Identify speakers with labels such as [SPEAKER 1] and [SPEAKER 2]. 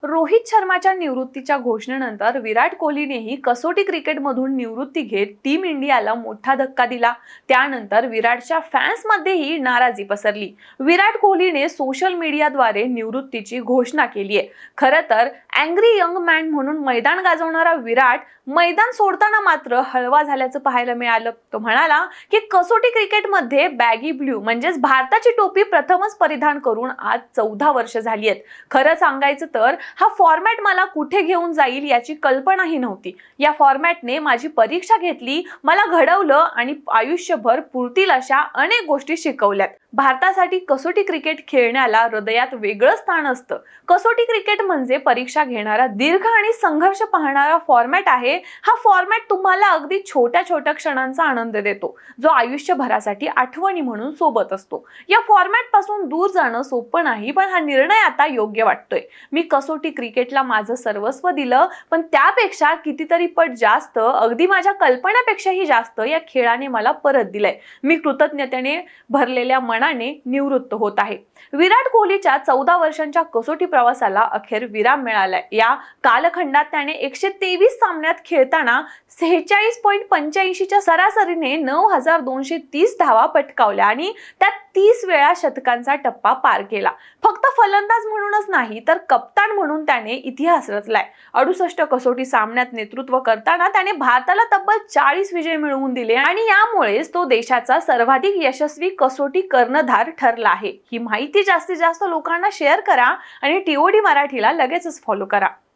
[SPEAKER 1] रोहित शर्माच्या निवृत्तीच्या घोषणेनंतर विराट कोहलीनेही कसोटी क्रिकेटमधून निवृत्ती घेत टीम इंडियाला मोठा धक्का दिला। त्यानंतर विराटच्या फॅन्समध्येही नाराजी पसरली। विराट कोहलीने सोशल मीडियाद्वारे निवृत्तीची घोषणा केली आहे। खरं तर अँग्री यंग मॅन म्हणून मैदान गाजवणारा विराट मैदान सोडताना मात्र हळवा झाल्याचं पाहायला मिळालं। तो म्हणाला की कसोटी क्रिकेटमध्ये बॅगी ब्ल्यू म्हणजेच भारताची टोपी प्रथमच परिधान करून आज 14 वर्ष झाली आहेत। खरं सांगायचं तर हा फॉर्मॅट मला कुठे घेऊन जाईल याची कल्पनाही नव्हती। या फॉर्मॅटने माझी परीक्षा घेतली, मला घडवलं आणि आयुष्यभर पुरतील अशा अनेक गोष्टी शिकवल्यात। भारतासाठी कसोटी क्रिकेट खेळण्याला हृदयात वेगळं स्थान असतं। कसोटी क्रिकेट म्हणजे परीक्षा घेणारा, दीर्घ आणि संघर्ष पाहणारा फॉर्मॅट आहे। हा फॉर्मॅट तुम्हाला अगदी छोट्या छोट्या क्षणांचा आनंद देतो, जो आयुष्यभरासाठी आठवणी म्हणून सोबत असतो। या फॉर्मॅट पासून दूर जाणं सोपं नाही, पण हा निर्णय आता योग्य वाटतोय। मी कसोटी क्रिकेटला माझं सर्वस्व दिलं, पण त्यापेक्षा कितीतरी पट जास्त, अगदी माझ्या कल्पनेपेक्षाही जास्त या खेळाने मला परत दिलंय। मी कृतज्ञतेने भरलेल्या मनाने निवृत्त होत आहे। विराट कोहलीच्या 14 वर्षांच्या कसोटी प्रवासाला अखेर विराम मिळालाय। या कालखंडात त्याने 123 सामन्यात खेळताना 46.85 च्या सरासरीने 9230 धावा पटकावल्या आणि त्यात 30 वेळा शतकांचा टप्पा पार केला। फक्त फलंदाज म्हणूनच नाही तर कप्तान म्हणून त्याने इतिहास रचलाय। 68 कसोटी सामन्यात नेतृत्व करताना त्याने भारताला तब्बल 40 विजय मिळवून दिले आणि यामुळेच तो देशाचा सर्वाधिक यशस्वी कसोटी कर्णधार ठरला आहे। ही माहिती जास्तीत जास्त लोकांना शेअर करा आणि TOD मराठीला लगेचच फॉलो करा।